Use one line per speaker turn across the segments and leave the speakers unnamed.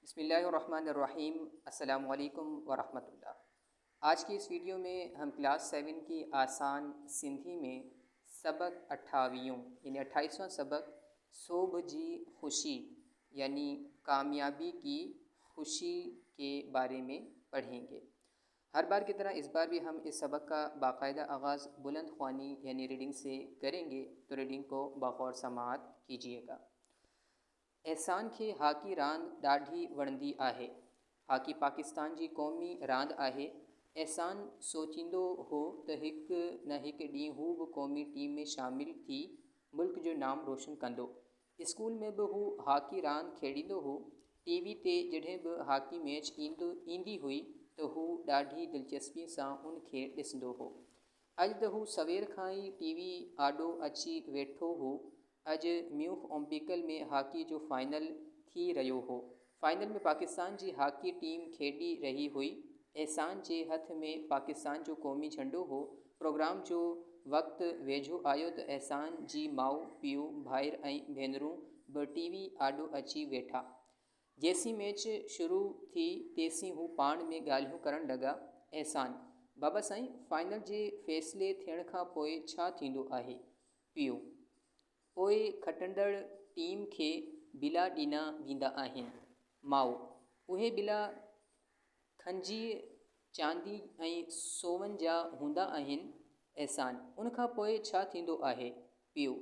बिस्मिल्लाहिर्रहमानिर्रहीम। अस्सलामु अलैकुम वरहमतुल्लाह। आज की इस वीडियो में हम क्लास 7 की आसान सिंधी में सबक 28 यानी 28वां सबक सोभ जी खुशी यानी कामयाबी की खुशी के बारे में पढ़ेंगे। हर बार की तरह इस बार भी हम इस सबक का बाकायदा आगाज़ बुलंद ख्वानी यानी रीडिंग से करेंगे, तो रीडिंग को बगौर समाअत कीजिएगा। एहसान खे हाकी रांद ॾाढी वणंदी आहे। हाकी पाकिस्तान जी क़ौमी रांद आहे। एहसान सोचींदो हो त हिकु न हिकु ॾींहुं हू बि क़ौमी टीम में शामिल थी मुल्क जो नाम रोशन कंदो। स्कूल में बि हू हाकी रांद खेॾींदो हो। टीवी ते जॾहिं बि हाकी मैच ईंदी हुई त हू ॾाढी दिलचस्पीअ सां उन खे ॾिसंदो हो। अॼु त हू सवेर खां ई टीवी आॾो अची वेठो हो। अॼु म्यूख ओलंपिकल में हाकी जो फाइनल थी रहियो हो। फाइनल में पाकिस्तान जी हाकी टीम खेॾी रही हुई। एहसान जे हथ में पाकिस्तान जो क़ौमी झंडो हो। प्रोग्राम जो वक़्तु वेझो आयो त एहसान जी माउ पीउ भाइर ऐं भेनरूं बि टीवी आॾो अची वेठा। जेसीं मैच शुरू थी तेसीं हू पाण में ॻाल्हियूं करण लॻा। एहसान: बाबा साईं, फाइनल जे फ़ैसिले थियण खां पोइ छा थींदो आहे? पीउ: पोइ खटंदड़ टीम खे बिला ॾिना वेंदा आहिनि। माउ: उहे बिला खनिजी, चांदी ऐं सोवन जा हूंदा आहिनि। एहसान: उन खां पोइ छा थींदो आहे? पीउ: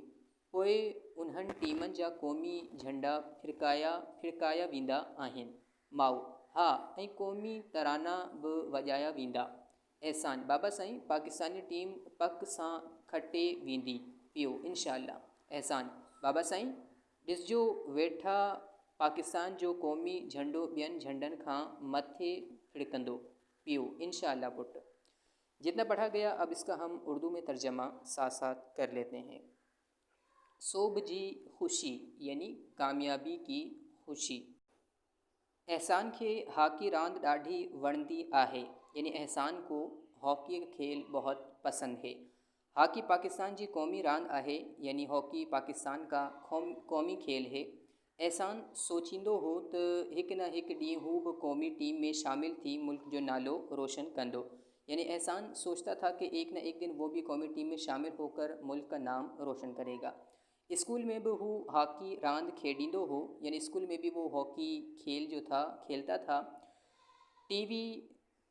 पोइ उन्हनि टीमनि जा क़ौमी झंडा फिरकाया वेंदा आहिनि। माउ: हा, ऐं क़ौमी तराना बि वॼाया वेंदा। एहसान: बाबा साईं, पाकिस्तानी टीम पक सां खटे वेंदी। पीउ: इंशाअल्लाह। एहसान: बाबा साईं, ॾिसजो वेठा पाकिस्तान जो क़ौमी झंडो ॿियनि झंडनि खां मथे फड़कंदो। पीउ: इंशाअल्लाह पुट। जितना पढ़ा गया अब इसका हम उर्दू में तर्जमा साथ साथ कर लेते हैं। सोभ जी खुशी यानी कामयाबी की खुशी। एहसान खे हाकी रांद ॾाढी वणंदी आहे यानी एहसान को हॉकी का खेल बहुत पसंद है। हॉकी पाकिस्तान जी क़ौमी रांद आहे यानी हॉकी पाकिस्तान का क़ौमी खेल है। एहसान सोचींदो हो त हिकु न हिकु ॾींहुं हू बि क़ौमी टीम में शामिल थी मुल्क जो नालो रोशन कंदो। यानी एहसान सोचता था कि एक न एक दिन वो भी कौमी टीम में शामिल होकर मुल्क का नाम रोशन करेगा। स्कूल में भी वो हॉकी रांद खेॾींदो हो यानी स्कूल में भी वो हॉकी खेल जो था खेलता था। टीवी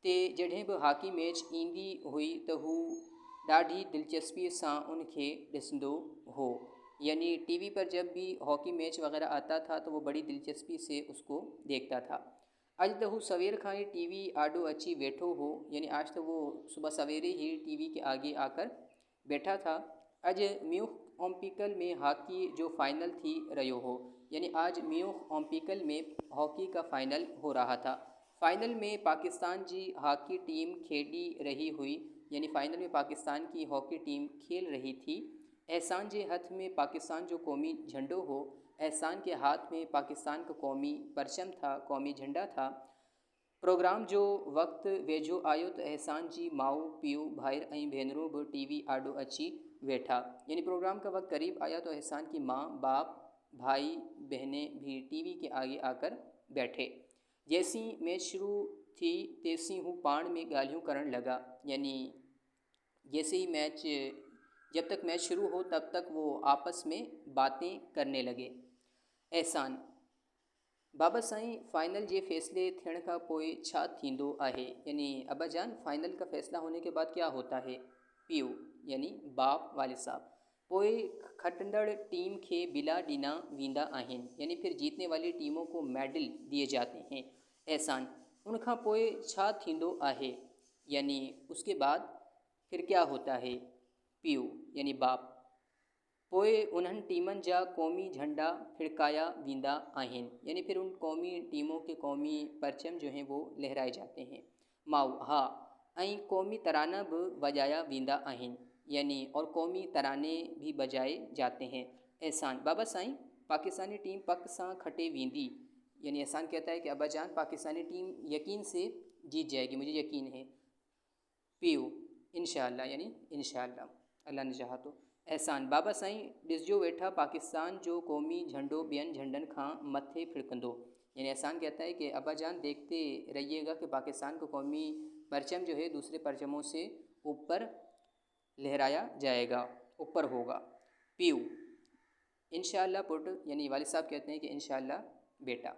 ते जॾहिं बि हॉकी मैच ईंदी हुई त हू ॾाढी दिलचस्पी सां उन खे ॾिसंदो हो। यानी टीवी पर जब भी हॉकी मैच वगैरह आता था तो वो बड़ी दिलचस्पी से उसको देखता था। अॼु त हू सवेर खां ही टीवी आॾो अची वेठो हो यानी आज तो वो सुबह सवेरे ही टीवी के आगे आकर बैठा था। अॼु म्यूख ओलंपिकल में हॉकी जो फाइनल थी रहियो हो यानी आज म्यूख ओलंपिकल में हॉकी का फाइनल हो रहा था। फाइनल में पाकिस्तान जी हॉकी टीम खेॾी रही हुई यानी फाइनल में पाकिस्तान की हॉकी टीम खेल रही थी। एहसान के हथ में पाकिस्तान जो कौमी झंडो हो। एहसान के हाथ में पाकिस्तान का कौमी परचम था, कौमी झंडा था। प्रोग्राम जो वक़्तु वेझो आयो तो एहसान जी माउ पीउ भाइर ऐं भेनरूं भी टीवी आॾो अची वेठा। यानी प्रोग्राम का वक्त करीब आया तो एहसान की माँ बाप भाई बहनें भी टीवी के आगे आकर बैठे। जैसी मैच शुरू थी तेसी हूँ पाण में ॻाल्हियूं करण लगा यानी जैसे ही जब तक मैच शुरू हो तब तक वो आपस में बातें करने लगे। एहसान: बाबा साईं, फाइनल जे फ़ैसिले थियण खां पोइ छा थींदो आहे? यानी अब्बा जान, फाइनल का फ़ैसला होने के बाद क्या होता है? पीउ यानी बाप वाले साहब: पोइ खटंदड़ टीम खे बिला ॾिना वेंदा आहिनि यानी फिर जीतने वाली टीमों को मेडल दिए जाते हैं। एहसान: उन खां पोइ छा थींदो आहे? यानी उसके बाद फिर क्या होता है? पीउ यानी बाप: पोइ उन्हनि टीमनि जा क़ौमी झंडा फिरकाया वेंदा आहिनि यानी फिर उन कौमी टीमों के कौमी परचम जो हैं वो लहराए जाते हैं। माउ: हा, ऐं क़ौमी तराना भी वॼाया वेंदा आहिनि यानी और कौमी तराने भी बजाए जाते हैं। एहसान: बाबा साईं, पाकिस्तानी टीम पक सां खटे वेंदी। यानी एहसान कहता है कि अब्बा जान, पाकिस्तानी टीम यकीन से जीत जाएगी, मुझे यकीन है। पीउ इंशाअल्लाह यानी इंशाअल्लाह, अल्लाह ने चाहा तो। एहसान: बाबा साईं, ॾिसजो वेठा पाकिस्तान जो क़ौमी झंडो ॿियनि झंडनि खां मथे फिरकंदो। यानी एहसान कहता है कि अब्बा जान देखते रहिएगा कि पाकिस्तान का कौमी परचम जो है दूसरे परचमों से ऊपर लहराया जाएगा, ऊपर होगा। पीयू इंशाअल्लाह पुट, यानी वालिद साहब कहते हैं कि इंशाअल्लाह बेटा।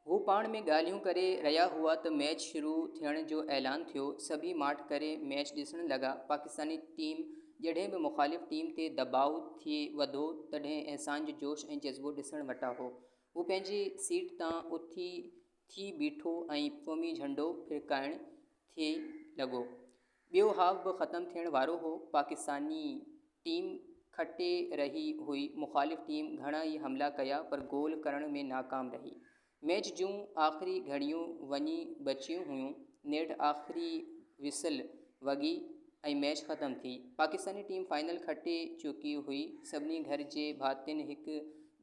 हू पाण में ॻाल्हियूं करे रहिया हुआ त मैच शुरू थियण जो ऐलान थियो। सभी माठ करे मैच ॾिसण लॻा। पाकिस्तानी टीम जॾहिं बि मुख़ालिफ़ टीम ते दबाउ थी वधो तॾहिं एहसान जो जोश ऐं जज़्बो ॾिसण वटा हो। हू पंहिंजी सीट तां उथी थी बीठो ऐं क़ौमी झंडो फिरकाइण थिए लॻो। ॿियो हाफ बि ख़त्म थियण वारो हो। पाकिस्तानी टीम खटे रही हुई। मुख़ालिफ़ टीम घणा ई हमला कया पर गोल करण में नाकाम रही। मैच जूं आख़िरी घड़ियूं वञी बचियूं हुयूं। नेठ आख़िरी विसल वॻी ऐं मैच ख़त्म थी। पाकिस्तानी टीम फाइनल खटे चुकी हुई। सभिनी घर जे भातियुनि हिक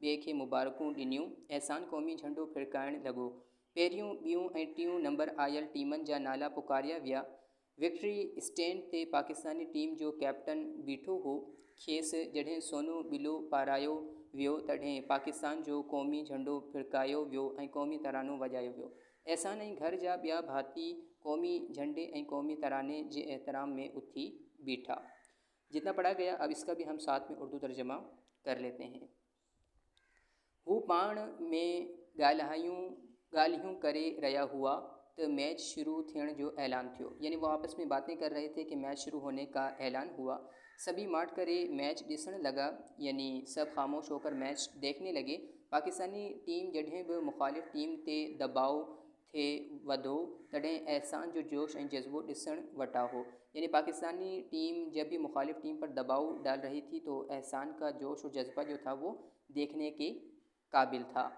ॿिए खे मुबारकूं ॾिनियूं। एहसान क़ौमी झंडो फिरकाइण लॻो। पहिरियों ॿियों ऐं टियों नंबर आयल टीमनि जा नाला पुकारिया विया। विक्ट्री स्टैंड ते पाकिस्तानी टीम जो कैप्टन बीठो हो। खेसि जॾहिं सोनो बिलो पारायो वियो तॾहिं पाकिस्तान जो क़ौमी झंडो फिरकायो वियो ऐं क़ौमी तरानो वॼायो वियो। एहसान ऐं घर जा ॿिया भाती क़ौमी झंडे ऐं क़ौमी तराने जे एहतराम में उथी बीठा। जितना पढ़ा गया अब इसका भी हम साथ में उर्दू तर्जमा कर लेते हैं। हू पाण में ॻाल्हियूं करे रहिया हुआ तो मैच शुरू थियण जो ऐलान थियो। यानी वो आपस में बातें कर रहे थे कि मैच शुरू होने का ऐलान हुआ। सभी माठ करे मैच ॾिसण लगा, यानी सब खामोश होकर मैच देखने लगे। पाकिस्तानी टीम जॾहिं बि मुख़ालिफ़ टीम ते दबाउ थे वधो तॾहिं एहसान जो जोश ऐं जज़्बो ॾिसण वटा हो। यानी पाकिस्तानी टीम जब भी मुख़ालिफ़ टीम पर दबाव डाल रही थी तो एहसान का जोश और जज्बा जो था वो देखने के काबिल था।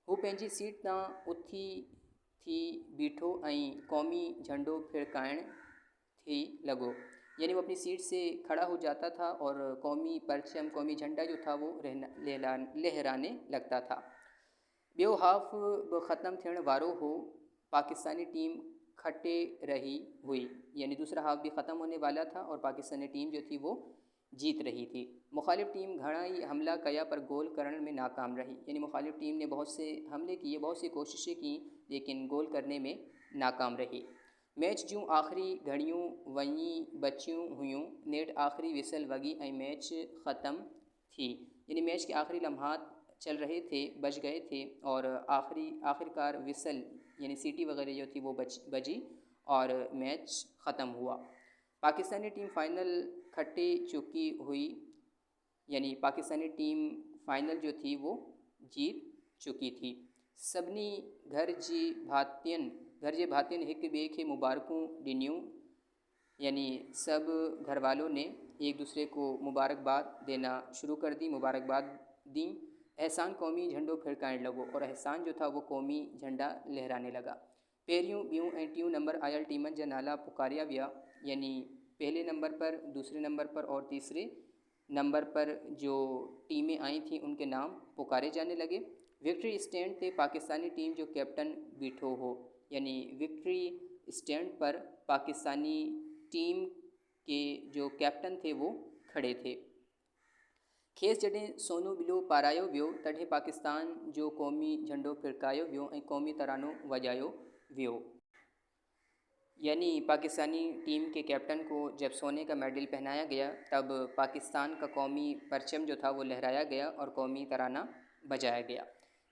हू पंहिंजी सीट तां उथी थी बीठो ऐं क़ौमी झंडो फिरकाइण थी लॻो। यानी वो अपनी सीट से खड़ा हो जाता था और कौमी परचम, कौमी झंडा जो था वो लहराने लगता था। ॿियो हाफ बि ख़त्म थियण वारो हो। पाकिस्तानी टीम खटे रही हुई, यानी दूसरा हाफ भी ख़त्म होने वाला था और पाकिस्तानी टीम जो थी वो जीत रही थी। मुख़ालिफ़ टीम घणा ही हमला कया पर गोल करण में नाकाम रही। यानी मुख़ालिफ़ टीम ने बहुत से हमले किए, बहुत सी कोशिशें की, लेकिन गोल करने में नाकाम रही। मैच जूं आख़िरी घड़ियूं वञी बचियूं हुयूं। नेठ आख़िरी विसल वगी ऐं मैच ख़त्म थी। यानी मैच के आखिरी लम्हात चल रहे थे, बच गए थे और आखिरकार विसल यानी सीटी वगैरह जो थी वो बजी और मैच ख़त्म हुआ। पाकिस्तानी टीम फ़ाइनल खटे चुकी हुई, यानी पाकिस्तानी टीम फ़ाइनल जो थी वो जीत चुकी थी। सभिनी घर जे भातियुनि हिक ॿिए खे मुबारकूं ॾिनियूं, यानी सब घर वालों ने एक दूसरे को मुबारकबाद देना शुरू कर दी, मुबारकबाद दी। एहसान कौमी झंडो फिरकाइण लॻो और एहसान जो था वो कौमी झंडा लहराने लगा। पहिरियों ॿियों ऐं टियों नंबर आयल टीमनि जा नाला पुकारिया विया, यानी पहले नंबर पर, दूसरे नंबर पर और तीसरे नंबर पर जो टीमें आई थीं उनके नाम पुकारे जाने लगे। विक्ट्री स्टैंड पे पाकिस्तानी टीम जो कैप्टन बीठो हो, यानी विक्ट्री स्टैंड पर पाकिस्तानी टीम के जो कैप्टन थे वो खड़े थे। खेस जॾहिं सोनो बिलो पारायो वियो तॾहिं पाकिस्तान जो क़ौमी झंडो फिरकायो वियो ऐं क़ौमी तरानो वॼायो वियो। यानी पाकिस्तानी टीम के कैप्टन को जब सोने का मेडल पहनाया गया तब पाकिस्तान का कौमी परचम जो था वो लहराया गया और कौमी तराना बजाया गया।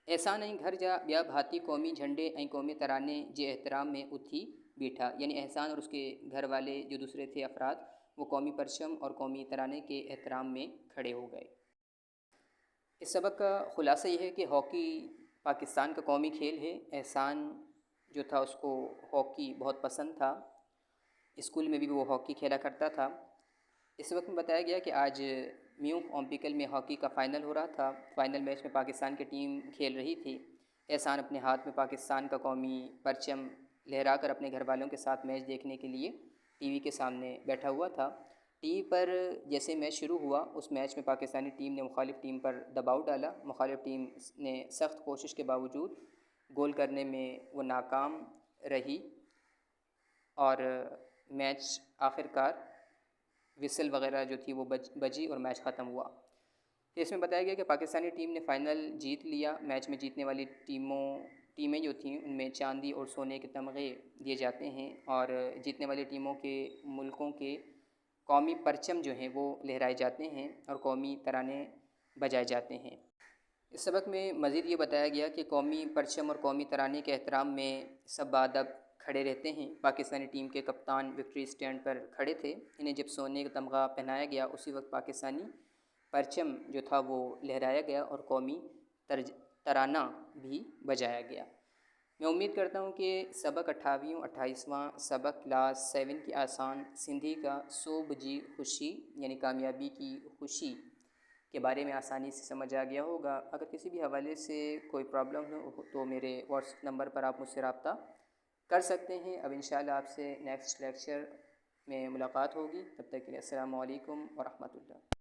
एहसान ऐं घर जा ॿिया भाती कौमी झंडे ऐं कौमी तराने जे एहतराम में उथी बीठा, यानी एहसान और उसके घर वाले जो दूसरे थे अफराद वो कौमी परचम और कौमी तराने के एहतराम में खड़े हो गए। इस सबक का ख़ुलासा ये है कि हॉकी पाकिस्तान का कौमी खेल है। एहसान जो था उसको हॉकी बहुत पसंद था, स्कूल में भी वो हॉकी खेला करता था। इस वक्त में बताया गया कि आज म्यूंख ओलंपिकल में हॉकी का फ़ाइनल हो रहा था। फ़ाइनल मैच में पाकिस्तान की टीम खेल रही थी। एहसान अपने हाथ में पाकिस्तान का कौमी परचम लहरा कर अपने घर वालों के साथ मैच देखने के लिए टीवी के सामने बैठा हुआ था। टीवी पर जैसे मैच शुरू हुआ उस मैच में पाकिस्तानी टीम ने मुखालिफ टीम पर दबाव डाला। मुखालिफ टीम ने सख्त कोशिश के बावजूद गोल करने में वो नाकाम रही और मैच आखिरकार विसल वगैरह जो थी वो बजी और मैच ख़त्म हुआ। तो इसमें बताया गया कि पाकिस्तानी टीम ने फ़ाइनल जीत लिया। मैच में जीतने वाली टीमें जो थीं उनमें चांदी और सोने के तमगे दिए जाते हैं और जीतने वाली टीमों के मुल्कों के कौमी परचम जो हैं वो लहराए जाते हैं और कौमी तराने बजाए जाते हैं। इस सबक में मज़ीद ये बताया गया कि कौमी परचम और कौमी तराने के एहतराम में सब बाअदब खड़े रहते हैं। पाकिस्तानी टीम के कप्तान विक्ट्री स्टैंड पर खड़े थे। इन्हें जब सोने का तमगा पहनाया गया उसी वक्त पाकिस्तानी परचम जो था वो लहराया गया और कौमी तराना भी बजाया गया। मैं उम्मीद करता हूँ कि सबक 28वां सबक क्लास 7 की आसान सिंधी का सोब जी खुशी यानी कामयाबी की खुशी के बारे में आसानी से समझ आ गया होगा। अगर किसी भी हवाले से कोई प्रॉब्लम हो तो मेरे व्हाट्सएप नंबर पर आप मुझसे रब्ता कर सकते हैं। अब इंशाल्लाह आपसे नेक्स्ट लेक्चर में मुलाकात होगी। तब तक के लिए अस्सलामु अलैकुम व रहमतुल्लाह।